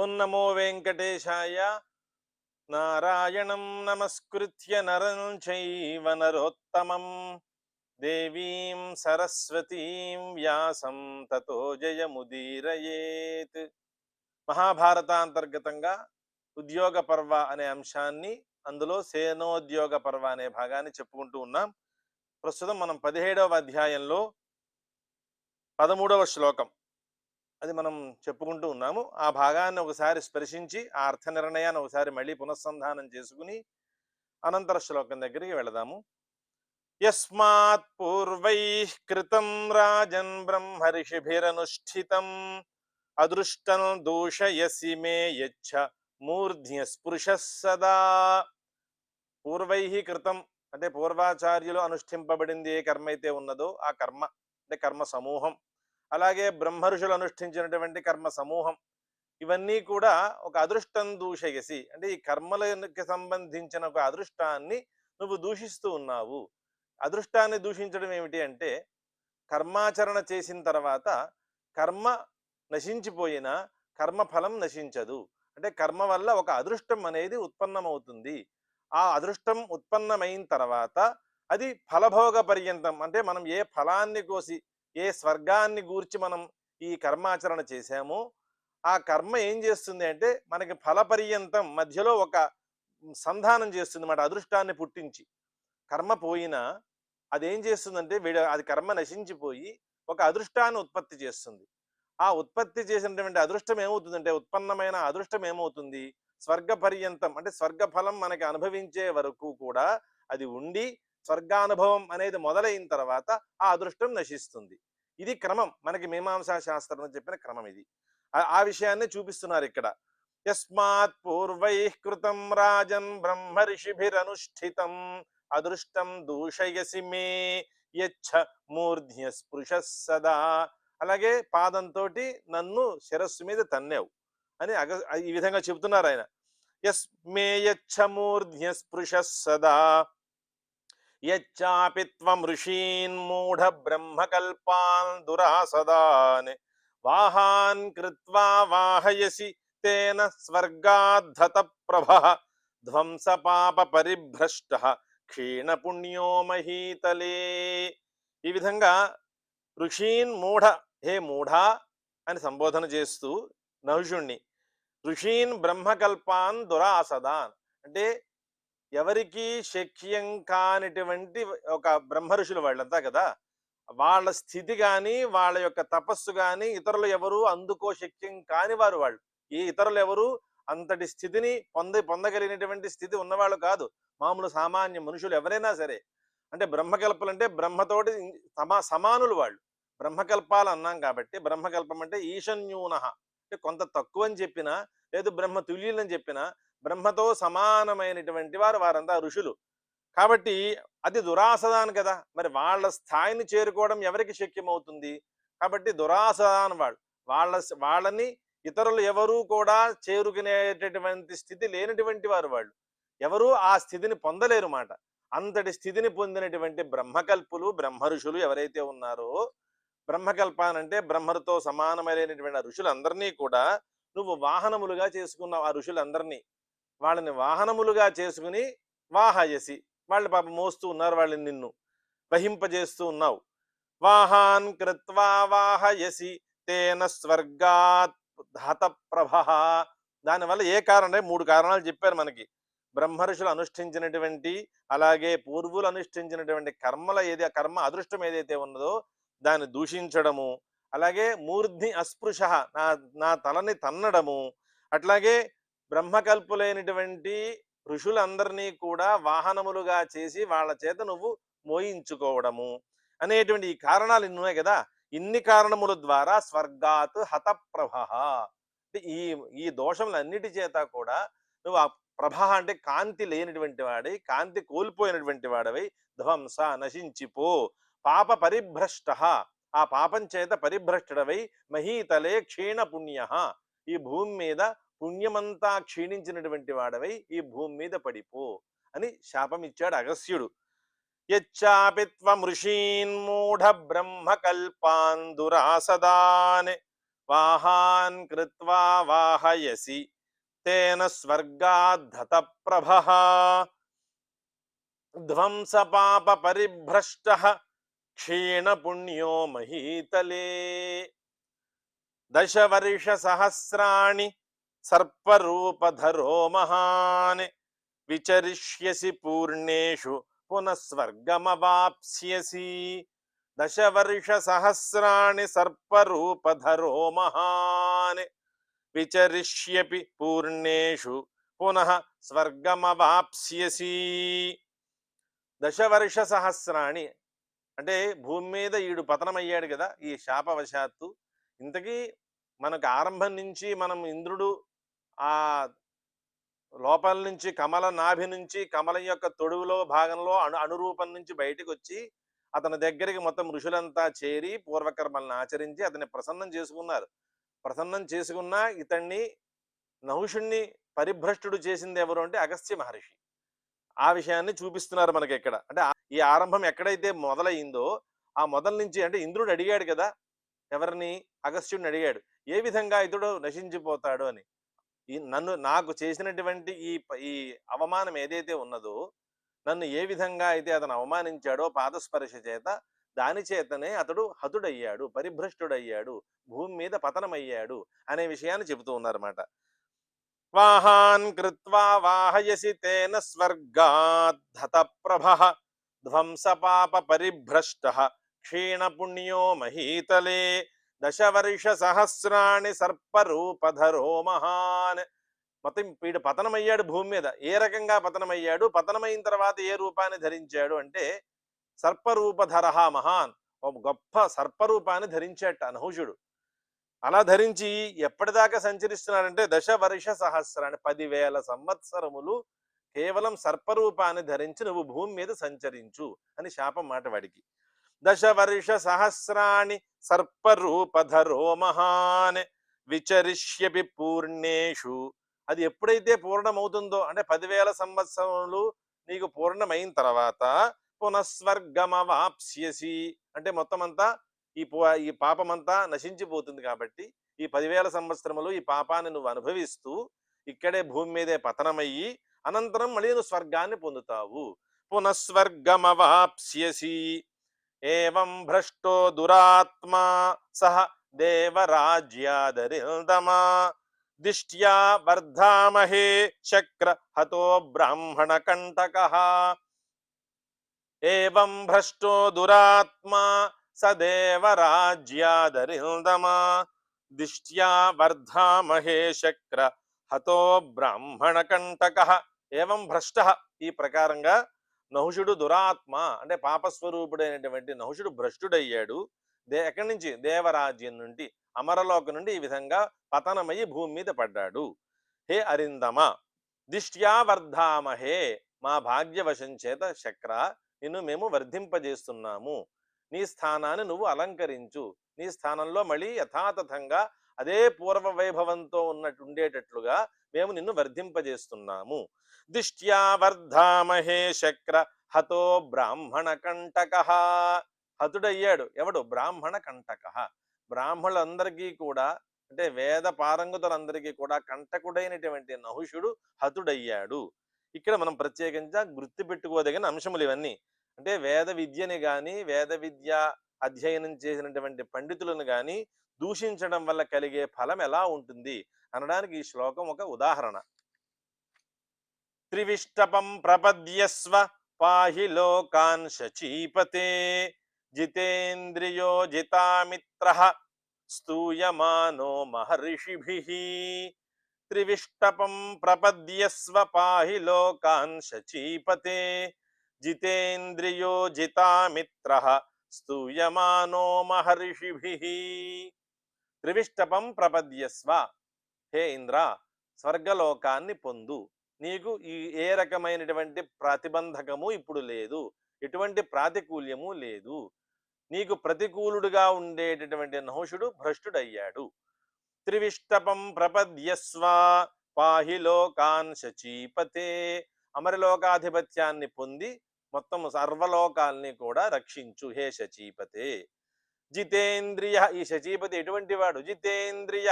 ఓం నమో వెంకటేశాయ. నారాయణం నమస్కృత్య నరం చైవ నరోత్తమం దేవీం సరస్వతీం వ్యాసం తతో జయముదీరయేత్. మహాభారతాంతర్గతంగా ఉద్యోగ పర్వ అనే అంశాన్ని, అందులో సేనోద్యోగ పర్వ అనే భాగాన్ని చెప్పుకుంటూ ఉన్నాం. ప్రస్తుతం మనం 17వ అధ్యాయంలో 13వ శ్లోకం అది మనం చెప్పుకుంటూ ఉన్నాము. ఆ భాగాన్ని ఒకసారి స్పర్శించి ఆ అర్థ నిర్ణయాన్ని ఒకసారి మళ్ళీ పునఃసంధానం చేసుకుని అనంతర శ్లోకం దగ్గరికి వెళదాము. యస్మాత్ పూర్వైః కృతం రాజన్ బ్రహ్మర్షిభిరనుష్ఠితం అదృష్టం దూషయసి మే యచ్చ మూర్ధ్య స్పృశ సదా. పూర్వైః కృతం అంటే పూర్వాచార్యులు అనుష్ఠింపబడింది ఏ కర్మ అయితే ఉన్నదో ఆ కర్మ అంటే కర్మ సమూహం, అలాగే బ్రహ్మర్షులు అనుష్ఠించినటువంటి కర్మ సమూహం, ఇవన్నీ కూడా ఒక అదృష్టం దూషయసి అంటే ఈ కర్మలకి సంబంధించిన ఒక అదృష్టాన్ని నువ్వు దూషిస్తూ ఉన్నావు. అదృష్టాన్ని దూషించడం ఏమిటి అంటే, కర్మాచరణ చేసిన తర్వాత కర్మ నశించిపోయినా కర్మఫలం నశించదు. అంటే కర్మ వల్ల ఒక అదృష్టం అనేది ఉత్పన్నమవుతుంది. ఆ అదృష్టం ఉత్పన్నమైన తర్వాత అది ఫలభోగ పర్యంతం అంటే మనం ఏ ఫలాన్ని కోసి ఏ స్వర్గాన్ని గూర్చి మనం ఈ కర్మాచరణ చేశామో ఆ కర్మ ఏం చేస్తుంది అంటే మనకి ఫలపర్యంతం మధ్యలో ఒక సంధానం చేస్తుంది అన్నమాట. అదృష్టాన్ని పుట్టించి కర్మ పోయినా అదేం చేస్తుందంటే అది కర్మ నశించిపోయి ఒక అదృష్టాన్ని ఉత్పత్తి చేస్తుంది. ఆ ఉత్పత్తి చేసినటువంటి అదృష్టం ఏమవుతుందంటే, ఉత్పన్నమైన అదృష్టం ఏమవుతుంది, స్వర్గ పర్యంతం అంటే స్వర్గ ఫలం మనకి అనుభవించే వరకు కూడా అది ఉండి స్వర్గానుభవం అనేది మొదలైన తర్వాత ఆ అదృష్టం నశిస్తుంది. ఇది క్రమం, మనకి మీమాంసా శాస్త్రం చెప్పిన క్రమం ఇది. ఆ విషయాన్ని చూపిస్తున్నారు ఇక్కడ. యస్మాత్ పూర్వైః కృతం రాజన్ బ్రహ్మర్షిభిరనుష్ఠితం అదృష్టం దూషయసి మే యచ్చ మూర్ధ్య స్పృశ సదా. అలాగే పాదంతో నన్ను శిరస్సు మీద తన్నావు అని ఈ విధంగా చెబుతున్నారు ఆయన. యస్ మే యచ్చ మూర్ధ్య స్పృశ సదా యచ్చాపి త్వం ఋషీన్ మూఢ బ్రహ్మకల్పాన్ దురాసదాన్ వాహాన్ కృత్వా వాహయసి తేన స్వర్గాద్ధత ప్రభః ధ్వంస పాప పరిభ్రష్ట క్షీణ పుణ్యో మహీతలే. ఈ విధంగా ఋషీన్ మూఢ, హే మూఢా అని సంబోధన చేస్తూ నహుషుణ్ణి, ఋషీన్ బ్రహ్మకల్పాన్ దురాసదాన్ అంటే ఎవరికి శక్యం కానిటువంటి ఒక బ్రహ్మఋషులు వాళ్ళంతా కదా, వాళ్ళ స్థితి కానీ వాళ్ళ యొక్క తపస్సు కానీ ఇతరులు ఎవరు అందుకో శక్యం కాని వారు. వాళ్ళు ఈ ఇతరులు ఎవరు అంతటి స్థితిని పొందగలిగినటువంటి స్థితి ఉన్నవాళ్ళు కాదు, మామూలు సామాన్య మనుషులు ఎవరైనా సరే. అంటే బ్రహ్మకల్పలు అంటే బ్రహ్మతోటి సమానులు వాళ్ళు. బ్రహ్మకల్పాలు అన్నాం కాబట్టి, బ్రహ్మకల్పం అంటే ఈశన్యూన అంటే కొంత తక్కువ అని చెప్పినా, లేదు బ్రహ్మ తుల్యులని చెప్పినా బ్రహ్మతో సమానమైనటువంటి వారంతా ఋషులు. కాబట్టి అది దురాసదాన్ కదా, మరి వాళ్ళ స్థాయిని చేరుకోవడం ఎవరికి శక్యమవుతుంది? కాబట్టి దురాసదాన్ వాళ్ళని ఇతరులు ఎవరూ కూడా చేరుకునేటటువంటి స్థితి లేనటువంటి వాళ్ళు ఎవరు ఆ స్థితిని పొందలేరు మాట. అంతటి స్థితిని పొందినటువంటి బ్రహ్మకల్పులు బ్రహ్మఋషులు ఎవరైతే ఉన్నారో, బ్రహ్మకల్పానంటే బ్రహ్మతో సమానమైనటువంటి ఆ ఋషులందరినీ కూడా నువ్వు వాహనములుగా చేసుకున్నావు. ఆ ఋషులందరినీ వాళ్ళని వాహనములుగా చేసుకుని వాహయసి, వాళ్ళు పాప మోస్తూ ఉన్నారు, వాళ్ళని నిన్ను వహింపజేస్తూ ఉన్నావు. వాహాన్ కృత్వా వాహయసి తేన స్వర్గాత్ హత ప్రభః. దానివల్ల ఏ కారణం, 3 కారణాలు చెప్పారు మనకి. బ్రహ్మర్షులు అనుష్ఠించినటువంటి అలాగే పూర్వులు అనుష్ఠించినటువంటి కర్మ అదృష్టం ఏదైతే ఉన్నదో దాన్ని దూషించడము, అలాగే మూర్ధ్ని అస్పృశ నా తలని తన్నడము, అట్లాగే బ్రహ్మకల్పులైనటువంటి ఋషులందరినీ కూడా వాహనములుగా చేసి వాళ్ళ చేత నువ్వు మోయించుకోవడము అనేటువంటి ఈ కారణాలు ఇన్నున్నాయి కదా. ఇన్ని కారణముల ద్వారా స్వర్గాత్ హతప్రభః అంటే ఈ దోషములన్నిటి చేత కూడా నువ్వు ఆ ప్రభ అంటే కాంతి లేనిటువంటి వాడి, కాంతి కోల్పోయినటువంటి వాడవై ధ్వంస నశించిపో, పాప పరిభ్రష్ట ఆ పాపం చేత పరిభ్రష్టుడవై మహీతలే క్షీణ పుణ్య ఈ భూమి మీద పుణ్యమంతా క్షీణించినటువంటి వాడవై ఈ భూమి మీద పడిపో అని శాపం ఇచ్చాడు అగస్త్యుడు. యచ్చాపి త్వం ఋషీన్ మూఢ బ్రహ్మకల్పాన్ దురాసదాన్ వాహాన్ కృత్వా వాహయసి తేన స్వర్గాద్ధత ప్రభః ధ్వంస పాప పరిభ్రష్టః క్షీణ పుణ్యో మహీతలే దశవర్ష సహస్రాణి సర్పరూపధరో మహాన్ విచరిష్యసి పూర్ణేషు పునఃస్వర్గమవాప్స్యసి దశవర్ష సహస్రాణి సర్పరూపధరో మహాన్ విచరిష్యపి పూర్ణేషు పునః స్వర్గమవాప్స్యసి. దశవర్ష సహస్రాణి అంటే భూమి మీద ఈడు పతనమయ్యాడు కదా ఈ శాపవశాత్తు. ఇంతకీ మనకు ఆరంభం నుంచి మనం ఇంద్రుడు ఆ లోపల నుంచి కమల నాభి నుంచి కమలం యొక్క తొడుగులో భాగంలో అనురూపం నుంచి బయటకు వచ్చి అతని దగ్గరికి మొత్తం ఋషులంతా చేరి పూర్వకర్మలను ఆచరించి అతన్ని ప్రసన్నం చేసుకున్నారు. ప్రసన్నం చేసుకున్న ఇతన్ని నహుషుణ్ణి పరిభ్రష్టుడు చేసింది ఎవరు అంటే అగస్త్య మహర్షి. ఆ విషయాన్ని చూపిస్తున్నారు మనకి ఇక్కడ. అంటే ఈ ఆరంభం ఎక్కడైతే మొదలైందో ఆ మొదల నుంచి అంటే ఇంద్రుడు అడిగాడు కదా ఎవరిని, అగస్త్యుడిని అడిగాడు ఏ విధంగా ఇతడు నశించిపోతాడు అని. నాకు చేసినటువంటి ఈ అవమానం ఏదైతే ఉన్నదో, నన్ను ఏ విధంగా అయితే అతను అవమానించాడో పాదస్పర్శ చేత, దాని చేతనే అతడు హతుడయ్యాడు, పరిభ్రష్టుడయ్యాడు, భూమి మీద పతనమయ్యాడు అనే విషయాన్ని చెబుతూ ఉన్నారన్నమాట. వాహాన్ కృత్వా వాహయసి తేన స్వర్గాద్ధత ప్రభః ధ్వంస పాప పరిభ్రష్టః క్షీణ పుణ్యో మహీతలే దశవర్ష సహస్రాణి సర్పరూపధరో మహాన్. మొత్తం వీడు పతనమయ్యాడు భూమి మీద. ఏ రకంగా పతనమయ్యాడు, పతనమైన తర్వాత ఏ రూపాన్ని ధరించాడు అంటే సర్పరూపధర మహాన్, ఒక గొప్ప సర్పరూపాన్ని ధరించాట నహుషుడు. అలా ధరించి ఎప్పటిదాకా సంచరిస్తున్నాడంటే దశవర్ష సహస్రాన్ని 10,000 సంవత్సరములు కేవలం సర్పరూపాన్ని ధరించి నువ్వు భూమి మీద సంచరించు అని శాపం మాట వాడికి. దశవర్ష సహస్రాణి సర్పరూపధరో మహాన్ విచరిష్యపి పూర్ణేషు. అది ఎప్పుడైతే పూర్ణమవుతుందో అంటే 10,000 సంవత్సరములు నీకు పూర్ణమైన తర్వాత పునఃస్వర్గమవాప్స్యసి అంటే మొత్తం అంతా ఈ పాపమంతా నశించిపోతుంది. కాబట్టి ఈ 10,000 సంవత్సరములు ఈ పాపాన్ని నువ్వు అనుభవిస్తూ ఇక్కడే భూమి మీదే పతనమయ్యి అనంతరం మళ్ళీ నువ్వు స్వర్గాన్ని పొందుతావు. పునఃస్వర్గమవాప్స్యసి ఏవం భ్రష్టో దురాత్మా సహ దేవరాజ్యాదరిల్దమా దిష్ట్యా వర్ధామహే శక్ర హతో బ్రాహ్మణ కంటకః. ఏవం భ్రష్టో దురాత్మా సదేవరాజ్యాదరిల్దమా దిష్ట్యా వర్ధామహే శక్ర హతో బ్రాహ్మణ కంటకః. ఏవం భ్రష్ట ఈ ప్రకారంగా నహుషుడు దురాత్మ అంటే పాపస్వరూపుడైనటువంటి నహుషుడు భ్రష్టుడయ్యాడు. ఎక్కడి నుంచి? దేవరాజ్యం నుండి, అమరలోక నుండి ఈ విధంగా పతనమయ్యి భూమి మీద పడ్డాడు. హే అరిందమ దిష్ట్యా వర్ధామహే, మా భాగ్యవశం చేత శక్ర నిన్ను మేము వర్ధింపజేస్తున్నాము. నీ స్థానాన్ని నువ్వు అలంకరించు, నీ స్థానంలో మళ్ళీ యథాతథంగా అదే పూర్వ వైభవంతో ఉండేటట్లుగా మేము నిన్ను వర్ధింపజేస్తున్నాము. దిష్ట్యా వర్ధామహే శక్ర హతో బ్రాహ్మణ కంటకః. హతుడయ్యాడు ఎవడు? బ్రాహ్మణ కంటకః. బ్రాహ్మణులందరికీ కూడా అంటే వేద పారంగతులందరికీ కూడా కంటకుడైనటువంటి నహుషుడు హతుడయ్యాడు. ఇక్కడ మనం ప్రత్యేకంగా గుర్తుపెట్టుకోదగిన అంశములు ఇవన్నీ. అంటే వేద విద్యని గాని వేద విద్య అధ్యయనం చేసినటువంటి పండితులను గాని దూషించడం వల్ల కలిగే ఫలం ఎలా ఉంటుంది అనడానికి ఈ శ్లోకం ఒక ఉదాహరణ. త్రివిష్టపం ప్రపద్యస్వ పాహి లోకాన్ శచీపతే జితేంద్రియో జితామిత్రః స్తూయమానో మహర్షిభిః. త్రివిష్టపం ప్రపద్యస్వ పాహి లోకాన్ శచీపతే జితేంద్రియో జితామిత్రః స్తూయమానో మహర్షిభిః. త్రివిష్టపం ప్రపద్యస్వ, హే ఇంద్ర స్వర్గలోకాన్ని పొందు. నీకు ఏ రకమైనటువంటి ప్రతిబంధకము ఇప్పుడు లేదు, ఎటువంటి ప్రాతికూల్యము లేదు. నీకు ప్రతికూలుడుగా ఉండేటటువంటి నహుషుడు భ్రష్టుడయ్యాడు. త్రివిష్టపం ప్రపద్యస్వ పాహి లోకాన్ శచీపతే, అమరలోకాధిపత్యాన్ని పొంది మొత్తం సర్వలోకాల్ని కూడా రక్షించు హే శచీపతే. జితేంద్రియ, ఈ శచీపతి ఎటువంటి వాడు? జితేంద్రియ,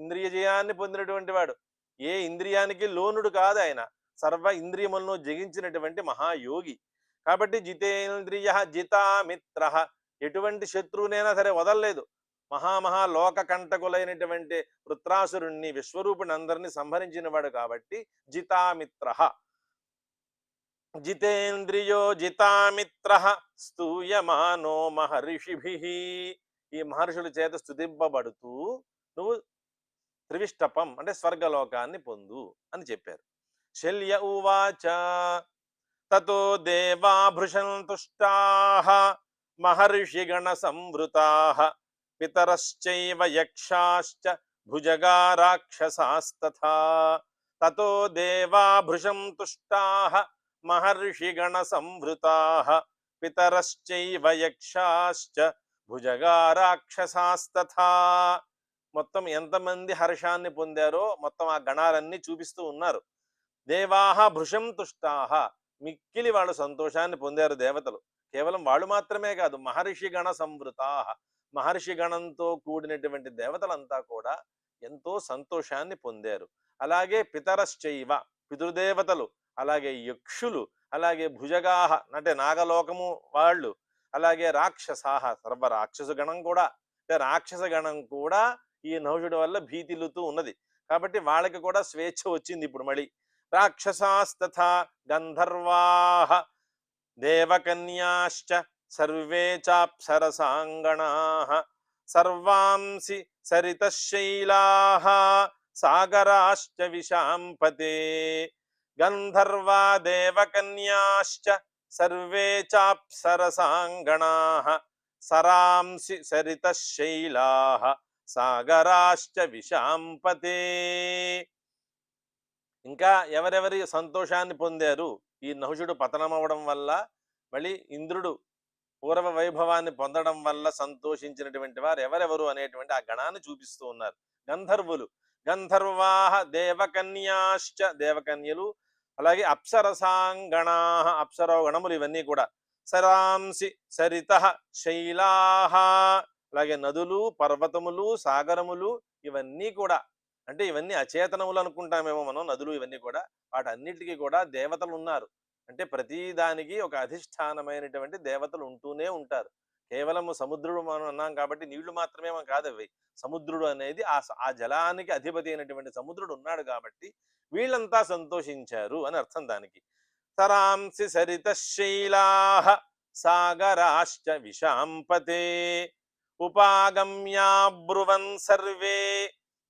ఇంద్రియ జయాన్ని పొందినటువంటి వాడు. ఏ ఇంద్రియానికి లోనుడు కాదు ఆయన, సర్వ ఇంద్రియములను జగించినటువంటి మహాయోగి. కాబట్టి జితేంద్రియ జితామిత్ర, ఎటువంటి శత్రువునైనా సరే వదలలేదు. లోక కంటకులైనటువంటి వృత్రాసురుణ్ణి, విశ్వరూపుని అందరినీ సంహరించిన వాడు కాబట్టి జితామిత్ర. జితేంద్రియో జితామిత్ర స్తూయమానో మహర్షిభి, ఈ మహర్షుల చేత స్తుతింపబడుతూ నువ్వు త్రివిష్టపం అంటే స్వర్గలోకాన్ని పొందు అని చెప్పారు. శల్య ఉవాచ తతో దేవా భృశంతుష్టాః మహర్షిగణ సంవృతాః పితరశ్చైవ యక్షాశ్చ భుజగా రాక్షసాస్తథా. తతో దేవా భృశంతుష్టాః మహర్షిగణ సంవృతాః పితరశ్చైవ యక్షాశ్చ భుజగా రాక్షసాస్తథా. మొత్తం ఎంతమంది హర్షాన్ని పొందారో మొత్తం ఆ గణాలన్నీ చూపిస్తూ ఉన్నారు. దేవాహ భృశం తుష్టాహ, మిక్కిలి వాళ్ళు సంతోషాన్ని పొందారు దేవతలు. కేవలం వాళ్ళు మాత్రమే కాదు, మహర్షి గణ సంవృతాహ, మహర్షి గణంతో కూడినటువంటి దేవతలంతా కూడా ఎంతో సంతోషాన్ని పొందారు. అలాగే పితరశ్చైవ, పితృదేవతలు, అలాగే యక్షులు, అలాగే భుజగాహ అంటే నాగలోకము వాళ్ళు, అలాగే రాక్షసాహ సర్వ రాక్షస గణం కూడా, అంటే రాక్షస గణం కూడా ఈ నహుషుడి వల్ల భీతిల్లుతూ ఉన్నది. కాబట్టి వాళ్ళకి కూడా స్వేచ్ఛ వచ్చింది ఇప్పుడు మళ్ళీ. రాక్షసాస్తథా గంధర్వాః దేవకన్యాశ్చ సర్వే చాప్సరసాంగణాః సర్వాంసి సరితశైలాః సాగరాశ్చ విశాంపతే. గంధర్వా దేవకన్యాశ్చ సర్వే చాప్సరసాంగణాః సరాంసి సరితశైలాః సాగరాశ్చ విశాంపతే. ఇంకా ఎవరెవరి సంతోషాన్ని పొందారు ఈ నహుషుడు పతనమవడం వల్ల, మళ్ళీ ఇంద్రుడు పూర్వ వైభవాన్ని పొందడం వల్ల సంతోషించినటువంటి వారు ఎవరెవరు అనేటువంటి ఆ గణాన్ని చూపిస్తూ ఉన్నారు. గంధర్వులు, గంధర్వాః దేవకన్యాశ్చ దేవకన్యలు, అలాగే అప్సరసాంగణాః అప్సరోగణములు, ఇవన్నీ కూడా. సరాంసి సరితః శైలాః, అలాగే నదులు, పర్వతములు, సాగరములు, ఇవన్నీ కూడా. అంటే ఇవన్నీ అచేతనములు అనుకుంటామేమో మనం, నదులు ఇవన్నీ కూడా. వాటన్నిటికీ కూడా దేవతలు ఉన్నారు. అంటే ప్రతి దానికి ఒక అధిష్టానమైనటువంటి దేవతలు ఉంటూనే ఉంటారు. కేవలము సముద్రుడు మనం అన్నాం కాబట్టి నీళ్లు మాత్రమే మనం కాదు అవి. సముద్రుడు అనేది ఆ జలానికి అధిపతి అయినటువంటి సముద్రుడు ఉన్నాడు కాబట్టి వీళ్ళంతా సంతోషించారు అని అర్థం దానికి. తరాంసి సరితశైలాః సాగరాశ్చ విశాంపతే ఉపాగమ్యాబ్రువన్ సర్వే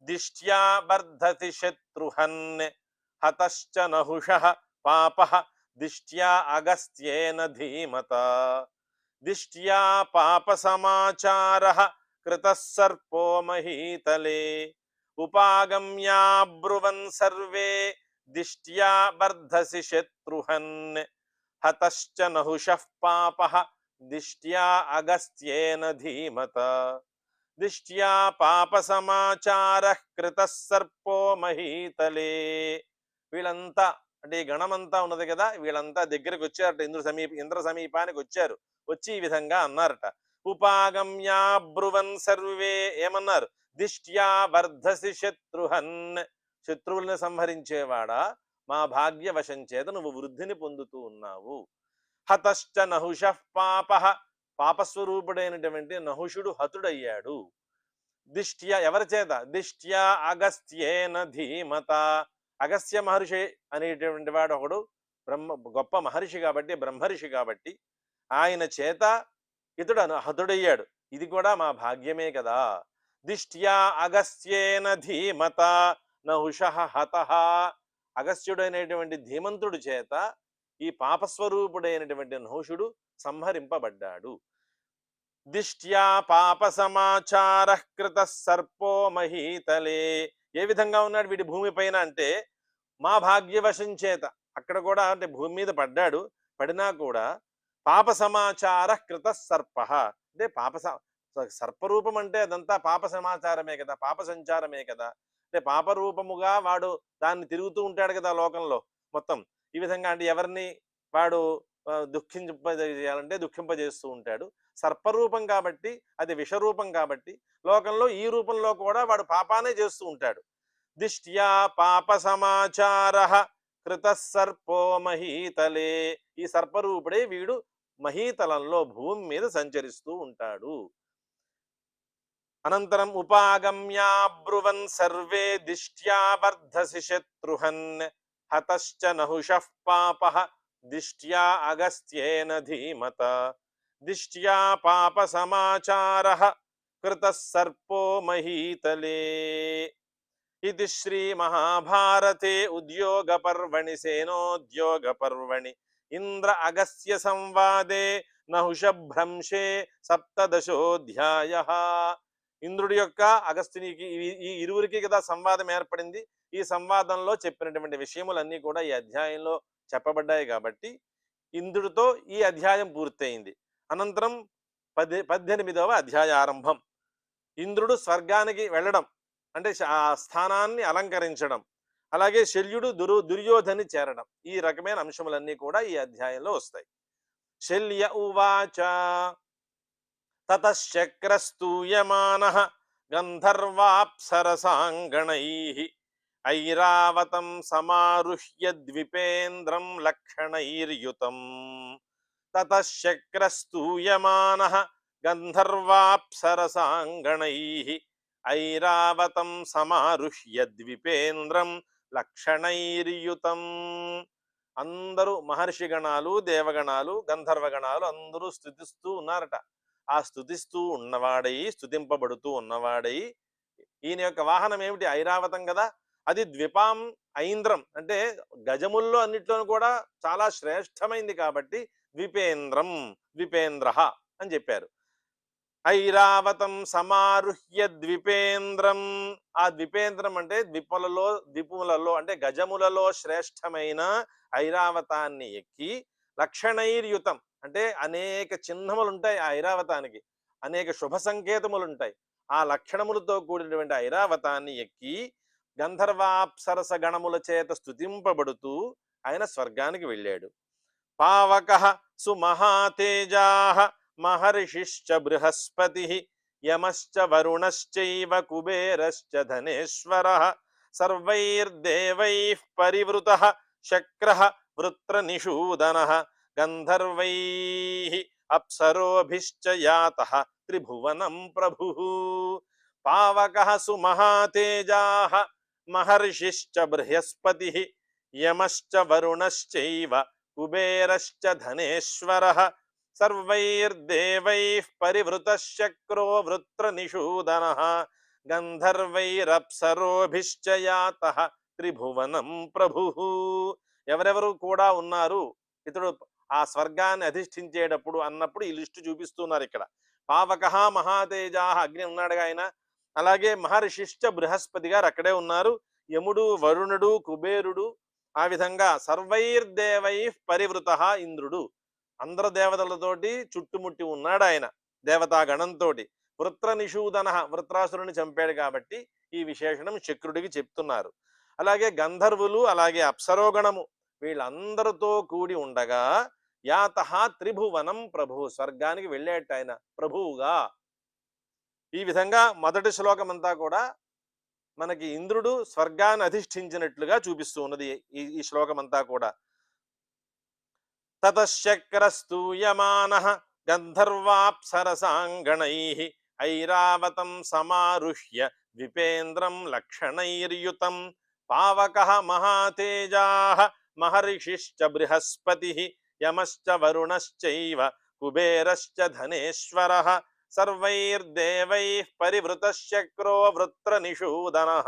దిష్ట్యా బర్ధతి శత్రుహన్ హతశ్చ నహుషః పాపః దిష్ట్యా అగస్త్యేన ధీమత. దిష్ట్యా పాప సమాచారః కృతః సర్పో మహీతలే ఉపాగమ్యాబ్రువన్ సర్వే దిష్ట్యా బర్ధసి శత్రుహన్ హతశ్చ నహుషః పాపః దిష్ట్యా అగస్త్యేన ధీమత. దిష్ట్యా పాప సమాచారః కృతః సర్పో మహీతలే. వీళ్ళంతా అంటే ఈ గణమంతా ఉన్నది కదా, వీళ్ళంతా దగ్గరికి వచ్చారట, ఇంద్ర సమీపానికి వచ్చారు. వచ్చి ఈ విధంగా అన్నారట. ఉపాగమ్యాబ్రువన్ సర్వే, ఏమన్నారు? దిష్ట్యా వర్ధసి శత్రుహన్, శత్రువుల్ని సంహరించేవాడా మా భాగ్యవశం చేత నువ్వు వృద్ధిని పొందుతూ ఉన్నావు. హతశ్చ నహుషః పాపః, పాపస్వరూపుడైనటువంటి నహుషుడు హతుడయ్యాడు. దిష్ట్యా, ఎవరి చేత? దిష్ట్యా అగస్త్యేన ధీమత, అగస్త్య మహర్షి అనేటువంటి వాడు ఒకడు గొప్ప మహర్షి కాబట్టి, బ్రహ్మర్షి కాబట్టి ఆయన చేత ఇతడు హతుడయ్యాడు. ఇది కూడా మా భాగ్యమే కదా. దిష్ట్యా అగస్త్యేన ధీమత నహుషః హతః, అగస్త్యుడైనటువంటి ధీమంతుడు చేత ఈ పాపస్వరూపుడైనటువంటి నహుషుడు సంహరింపబడ్డాడు. దిష్ట్యా పాప సమాచారః కృతః సర్పో మహీతలే. ఏ విధంగా ఉన్నాడు వీడి భూమి పైన అంటే మా భాగ్యవశం చేత, అక్కడ కూడా అంటే భూమి మీద పడ్డాడు, పడినా కూడా పాప సమాచారః కృతః సర్పః, అంటే సర్పరూపం అంటే అదంతా పాప సమాచారమే కదా, పాప సంచారమే కదా. అంటే పాపరూపముగా వాడు దాన్ని తిరుగుతూ ఉంటాడు కదా లోకంలో మొత్తం. ఈ విధంగా అంటే ఎవరిని వాడు దుఃఖింపజేయాలంటే దుఃఖింపజేస్తూ ఉంటాడు. సర్పరూపం కాబట్టి, అది విషరూపం కాబట్టి, లోకంలో ఈ రూపంలో కూడా వాడు పాపానే చేస్తూ ఉంటాడు. దిష్ట్యా పాప సమాచార కృత సర్పో మహీతలే. ఈ సర్పరూపుడే వీడు మహీతలంలో భూమి మీద సంచరిస్తూ ఉంటాడు. అనంతరం ఉపాగమ్యాబ్రువన్ సర్వే దిష్ట్యా వర్ధసి శత్రుహన్ హతశ్చ నహుషః పాపః దిష్ట్యా అగస్త్యేన ధీమత. దిష్ట్యా పాప సమాచారః కృతః సర్పో మహీతలే. ఇది శ్రీ మహాభారతే ఉద్యోగ పర్వణి సేనోద్యోగ పర్వణి ఇంద్ర అగస్త్య సంవాదే నహుషభ్రంశే సప్తదశోధ్యాయః. ఇంద్రుడి యొక్క అగస్త్యునికి ఈ ఇరువురికి కదా సంవాదం ఏర్పడింది. ఈ సంవాదంలో చెప్పినటువంటి విషయములన్నీ కూడా ఈ అధ్యాయంలో చెప్పబడ్డాయి కాబట్టి ఇంద్రుడితో ఈ అధ్యాయం పూర్తయింది. అనంతరం 18వ అధ్యాయ ఆరంభం. ఇంద్రుడు స్వర్గానికి వెళ్ళడం అంటే ఆ స్థానాన్ని అలంకరించడం, అలాగే శల్యుడు దుర్యోధని చేరడం, ఈ రకమైన అంశములన్నీ కూడా ఈ అధ్యాయంలో వస్తాయి. శల్య ఉవాచ తతశ్చక్రస్తూయమానః గంధర్వాప్సరసాంగణైః ఐరావతం సమారుహ్య ద్విపేంద్రం లక్షణైర్యుతం. తతశ్చక్రస్తూయమానః గంధర్వాప్సరసాంగణైః ఐరావతం సమారుహ్య ద్విపేంద్రం లక్షణైర్యుతం. అందరూ మహర్షిగణాలు, దేవగణాలు, గంధర్వగణాలు అందరూ స్తుతిస్తూ ఉన్నారట. ఆ స్తుతిస్తూ ఉన్నవాడై, స్తుతింపబడుతూ ఉన్నవాడై, ఈయన యొక్క వాహనం ఏమిటి? ఐరావతం కదా. అది ద్విపాం ఐంద్రం అంటే గజముల్లో అన్నిట్లోనూ కూడా చాలా శ్రేష్టమైంది కాబట్టి ద్విపేంద్రం, ద్విపేంద్ర అని చెప్పారు. ఐరావతం సమారుహ్య ద్విపేంద్రం. ఆ ద్విపేంద్రం అంటే ద్విపులలో అంటే గజములలో శ్రేష్టమైన ఐరావతాన్ని ఎక్కి లక్షణైర్యుతం అంటే అనేక చిహ్నములు ఉంటాయి ఆ ఐరావతానికి, అనేక శుభ సంకేతములు ఉంటాయి. ఆ లక్షణములతో కూడినటువంటి ఐరావతాన్ని ఎక్కి గంధర్వాప్సరస గణముల చేత స్తుతింపబడుతూ ఆయన స్వర్గానికి వెళ్ళాడు. పావకః సుమహాతేజాః మహర్షిశ్చ బృహస్పతిః యమశ్చ వరుణశ్చైవ కుబేరశ్చ ధనేశ్వరః సర్వైర్దేవైః పరివృతః శక్రః వృత్రనిషూదనః గంధర్వైః అప్సరోభిశ్చ యాతః త్రిభువనం ప్రభుః. పావకః సుమహాతేజాః మహర్షిశ్చ బృహస్పతిః యమశ్చ వరుణశ్చైవ కుబేరశ్చ ధనేశ్వరః సర్వైర్దేవైః పరివృతః శక్రో వృత్రనిషూదనః గంధర్వైరప్సరోభిశ్చ యాతః త్రిభువనం ప్రభుః. ఎవరెవరు కూడా ఉన్నారు ఇతడు ఆ స్వర్గాన్ని అధిష్ఠించేటప్పుడు అన్నప్పుడు ఈ లిస్టు చూపిస్తున్నారు ఇక్కడ. పావకః మహాతేజాః అగ్ని ఉన్నాడుగా ఆయన, అలాగే మహర్షిశ్చ బృహస్పతి గారు అక్కడే ఉన్నారు, యముడు, వరుణుడు, కుబేరుడు, ఆ విధంగా సర్వైర్దేవైః పరివృతః ఇంద్రుడు అందరు దేవతలతోటి చుట్టుముట్టి ఉన్నాడు ఆయన దేవతాగణంతో. వృత్రనిషూదన వృత్రాసురుని చంపాడు కాబట్టి ఈ విశేషణం శక్రుడికి చెప్తున్నారు. అలాగే గంధర్వులు, అలాగే అప్సరోగణము వీళ్ళందరితో కూడి ఉండగా యాతః త్రిభువనం ప్రభు స్వర్గానికి వెళ్ళేట ఆయన ప్రభువుగా. ఈ విధంగా మొదటి శ్లోకం అంతా కూడా మనకి ఇంద్రుడు స్వర్గాన్ని అధిష్ఠించినట్లుగా చూపిస్తూ ఉన్నది ఈ శ్లోకం అంతా కూడా. తతశ్చక్రస్తూయమానః గంధర్వాప్సరసాంగణైః ఐరావతం సమారుహ్య ద్విపేంద్రం లక్షణైర్యుతం. పావకః మహాతేజాః మహర్షిశ్చ బృహస్పతిః యమశ్చ వరుణశ్చైవ కుబేరశ్చ ధనేశ్వరః సర్వైర్దేవైః పరివృతః శక్రో వృత్రనిషూదనః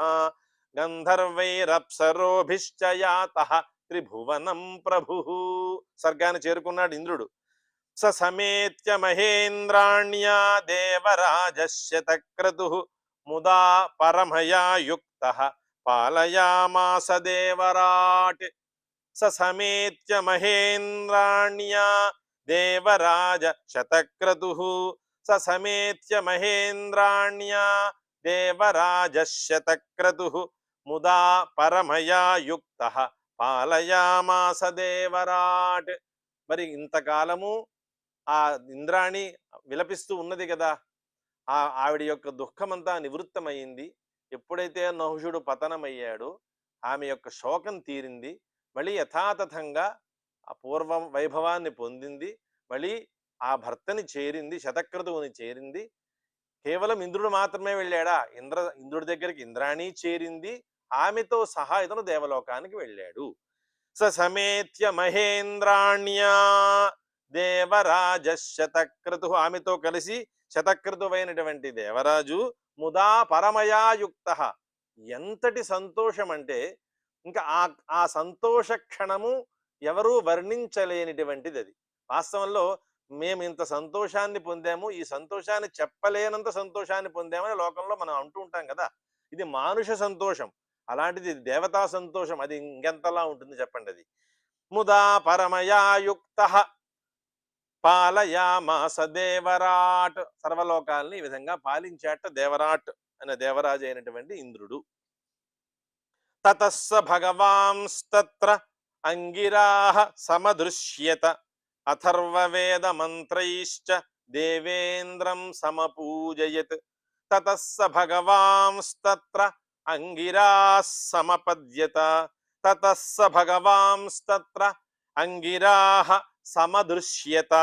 గంధర్వైరప్సరోభిశ్చ యాతః త్రిభువనం ప్రభుః. స్వర్గాన్ని చేరుకున్నాడు ఇంద్రుడు. స సమేత్య మహేంద్రాణ్యా దేవరాజస్య ముదా పరమయా యుక్తః పాలయామాస దేవరాట్. స సమేత్య మహేంద్రాణ్యా దేవరాజ శతక్రతుః. స సమేత్య మహేంద్రాణ్యా దేవరాజశతక్రతుః ముదా పరమయా యుక్తః పాలయామాస దేవరాట్. మరి ఇంతకాలము ఆ ఇంద్రాణి విలపిస్తూ ఉన్నది కదా, ఆవిడ యొక్క దుఃఖమంతా నివృత్తమైంది. ఎప్పుడైతే నహుషుడు పతనమయ్యాడో ఆమె యొక్క శోకం తీరింది. మళ్ళీ యథాతథంగా ఆ పూర్వం వైభవాన్ని పొందింది. మళ్ళీ ఆ భర్తని చేరింది, శతక్రతువుని చేరింది. కేవలం ఇంద్రుడు మాత్రమే వెళ్ళాడా? ఇంద్రుడి దగ్గరికి ఇంద్రాణి చేరింది. ఆమెతో సహా ఇతను దేవలోకానికి వెళ్ళాడు. సమేత్య మహేంద్రాణ్యా దేవరాజ శతక్రతు, ఆమెతో కలిసి శతక్రతువైనటువంటి దేవరాజు ముదా పరమయాయుక్త. ఎంతటి సంతోషం అంటే ఇంకా ఆ సంతోష క్షణము ఎవరూ వర్ణించలేనిటువంటిది అది. వాస్తవంలో మేము ఇంత సంతోషాన్ని పొందాము, ఈ సంతోషాన్ని చెప్పలేనంత సంతోషాన్ని పొందామని లోకంలో మనం అంటూ ఉంటాం కదా. ఇది మానుష సంతోషం, అలాంటిది దేవతా సంతోషం. అది ఇంకెంతలా ఉంటుంది చెప్పండి. అది ముదా పరమయాయుక్త పాలయామాస దేవరాట్, సర్వలోకాల్ని ఈ విధంగా పాలించాట దేవరాట్ అనే దేవరాజు అయినటువంటి ఇంద్రుడు. తతస్స భగవాంస్తత్ర అంగిరాః సమదృశ్యత అథర్వవేద మంత్రైశ్చ దేవేంద్రం సమపూజయత్. తతస్స భగవాంస్తత్ర అంగిరాః సమపద్యత. తతస్స భగవాంస్తత్ర అంగిరాః సమదృశ్యత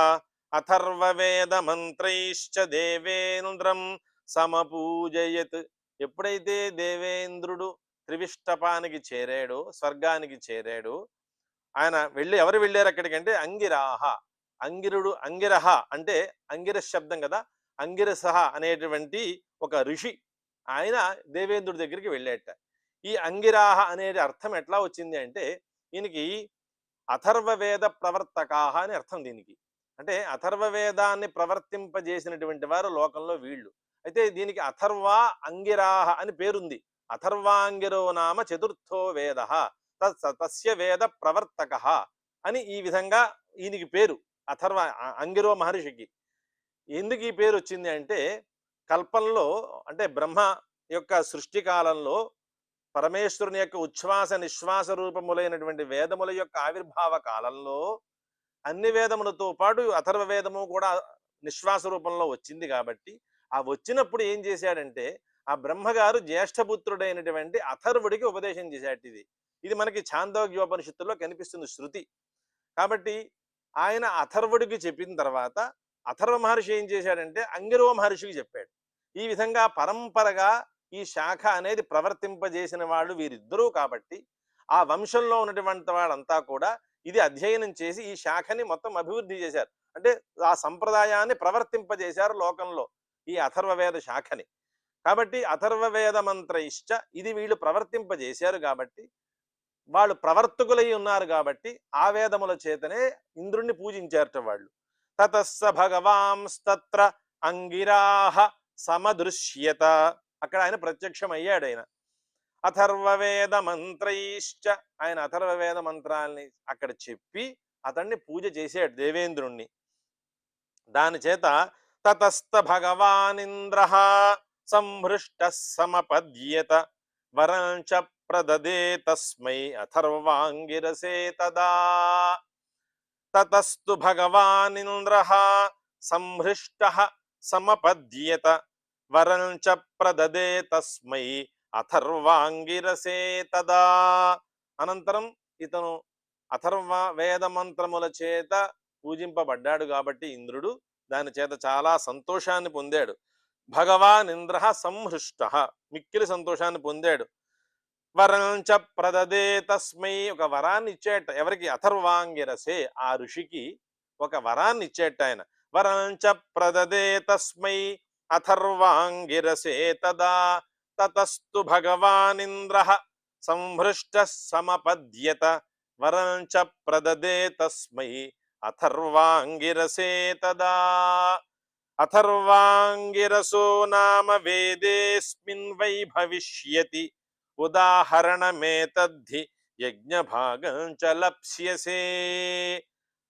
అథర్వవేద మంత్రైశ్చ దేవేంద్రం సమపూజయత్. ఎప్పుడైతే దేవేంద్రుడు త్రివిష్టపానికి చేరాడో, స్వర్గానికి చేరాడో, ఆయన ఎవరు వెళ్ళారు అక్కడికంటే అంగిరాహ. అంగిరహ అంటే అంగిరస్ శబ్దం కదా, అంగిరసహ అనేటువంటి ఒక ఋషి ఆయన దేవేంద్రుడి దగ్గరికి వెళ్ళేట. ఈ అంగిరాహ అనేది అర్థం ఎట్లా వచ్చింది అంటే, ఈయనకి అథర్వవేద ప్రవర్తకాహ అని అర్థం దీనికి. అంటే అథర్వవేదాన్ని ప్రవర్తింపజేసినటువంటి వారు లోకంలో వీళ్ళు. అయితే దీనికి అథర్వ అంగిరాహ అని పేరుంది. అథర్వాంగిరో నామ చతుర్థో వేద తస్య వేద ప్రవర్తక అని ఈ విధంగా ఈయనకి పేరు. అంగిరో మహర్షికి ఎందుకు ఈ పేరు వచ్చింది అంటే, కల్పంలో అంటే బ్రహ్మ యొక్క సృష్టి కాలంలో పరమేశ్వరుని యొక్క ఉచ్ఛ్వాస నిశ్వాస రూపములైనటువంటి వేదముల యొక్క ఆవిర్భావ కాలంలో అన్ని వేదములతో పాటు అథర్వ వేదము కూడా నిశ్వాస రూపంలో వచ్చింది. కాబట్టి ఆ వచ్చినప్పుడు ఏం చేశాడంటే, ఆ బ్రహ్మగారు జ్యేష్ఠపుత్రుడైనటువంటి అథర్వుడికి ఉపదేశం చేశాడు. ఇది మనకి ఛాందోగ్యోపనిషత్తులో కనిపిస్తుంది శృతి. కాబట్టి ఆయన అథర్వుడికి చెప్పిన తర్వాత అథర్వ మహర్షి ఏం చేశాడంటే అంగిరో మహర్షికి చెప్పాడు. ఈ విధంగా పరంపరగా ఈ శాఖ అనేది ప్రవర్తింపజేసిన వాళ్ళు వీరిద్దరూ. కాబట్టి ఆ వంశంలో ఉన్నటువంటి వాళ్ళంతా కూడా ఇది అధ్యయనం చేసి ఈ శాఖని మొత్తం అభివృద్ధి చేశారు. అంటే ఆ సంప్రదాయాన్ని ప్రవర్తింపజేశారు లోకంలో, ఈ అథర్వవేద శాఖని. కాబట్టి అథర్వవేద మంత్ర ఇష్ట ఇది వీళ్ళు ప్రవర్తింపజేశారు. కాబట్టి వాళ్ళు ప్రవర్తకులై ఉన్నారు. కాబట్టి ఆ వేదముల చేతనే ఇంద్రుణ్ణి పూజించారట వాళ్ళు. తతస్స భగవాంస్తత్ర అంగిరాహ సమదృశ్యత, అక్కడ ఆయన ప్రత్యక్షం అయ్యాడు. ఆయన అథర్వవేద మంత్రైశ్చ, ఆయన అథర్వవేద మంత్రాల్ని అక్కడ చెప్పి అతన్ని పూజ చేశాడు దేవేంద్రుణ్ణి. దాని చేత తతస్థ భగవానింద్రః సంహృష్ట సమపద్యత వరంచ ప్రదదే తస్మై అథర్వాంగిరసే తదా. తతస్తు భగవానింద్రః సంహృష్టః సమపద్యత వరంచ ప్రదదే తస్మై అథర్వాంగిరసే తదా. అనంతరం ఇతను అథర్వ వేద మంత్రముల చేత పూజింపబడ్డాడు. కాబట్టి ఇంద్రుడు దాని చేత చాలా సంతోషాన్ని పొందాడు. భగవాన్ ఇంద్ర సంహృష్ట, మిక్కిలి సంతోషాన్ని పొందాడు. వరంచ ప్రదదే తస్మై, ఒక వరాన్ని ఇచ్చేట. ఎవరికి? అథర్వాంగిరసే, ఆ ఋషికి ఒక వరాన్ని ఇచ్చేట ఆయన. వరంచ ప్రదదే తస్మై అథర్వాంగిరసే తదా. తతస్తు భగవానింద్ర సంహృష్ట సమపద్యత వరంచ ప్రదదే తస్మై అథర్వాంగిరసే తదా. అథర్వాంగిరసో నామ వేదేస్మిన్ వై భవిష్యతి ఉదాహరణమేతద్ధి యజ్ఞభాగం చ లప్స్యసే.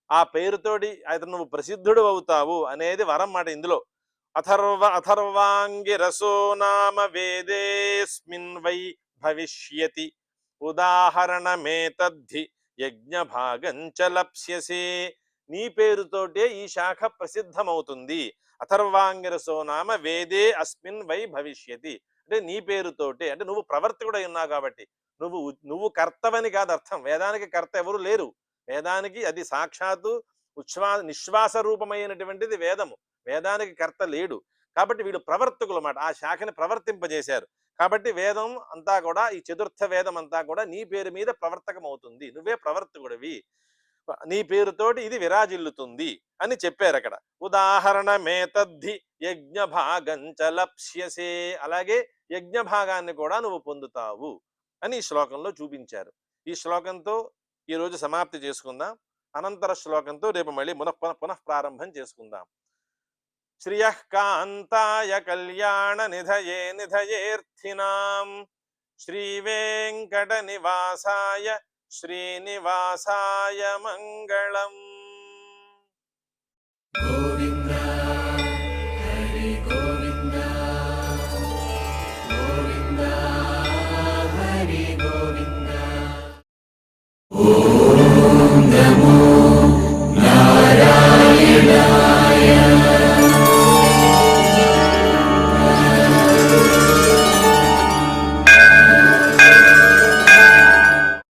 ఆ పేరుతోటి అయితే నువ్వు ప్రసిద్ధుడు అవుతావు అనేది వరం మాట ఇందులో. అథర్వాంగిరసో నామ వేదేస్మిన్ వై భవిష్యతి ఉదాహరణమేతద్ధి యజ్ఞభాగం చ లప్స్యసే. నీ పేరుతోటే ఈ శాఖ ప్రసిద్ధమవుతుంది. అథర్వాంగిరసో నామ వేదే అస్మిన్ వై భవిష్యతి. అంటే నీ పేరుతోటే, అంటే నువ్వు ప్రవర్తకుడై ఉన్నావు కాబట్టి, నువ్వు కర్తవని కాదు అర్థం. వేదానికి కర్త ఎవరు లేరు. వేదానికి అది సాక్షాత్తు నిశ్వాస రూపమైనటువంటిది వేదము. వేదానికి కర్త లేడు. కాబట్టి వీడు ప్రవర్తకులు అన్నమాట. ఆ శాఖని ప్రవర్తింపజేశారు. కాబట్టి వేదం అంతా కూడా, ఈ చతుర్థ వేదం అంతా కూడా నీ పేరు మీద ప్రవర్తకం అవుతుంది. నువ్వే ప్రవర్తకుడివి, నీ పేరుతోటి ఇది విరాజిల్లుతుంది అని చెప్పారు అక్కడ. ఉదాహరణమేతద్ధి యజ్ఞ భాగంచ లప్స్యసే. అలాగే యజ్ఞ భాగాన్ని కూడా నువ్వు పొందుతావు అని ఈ శ్లోకంలో చూపించారు. ఈ శ్లోకంతో ఈరోజు సమాప్తి చేసుకుందాం. అనంతర శ్లోకంతో రేపు మళ్ళీ పునః ప్రారంభం చేసుకుందాం. శ్రియః కాంతాయ కళ్యాణ నిధయే నిధయేర్థినాం శ్రీ వెంకట నివాసాయ శ్రీనివాసాయ మంగళం. గోవింద హరి గోవింద గోవింద హరి గోవింద. ఓం నమో నారాయణాయ.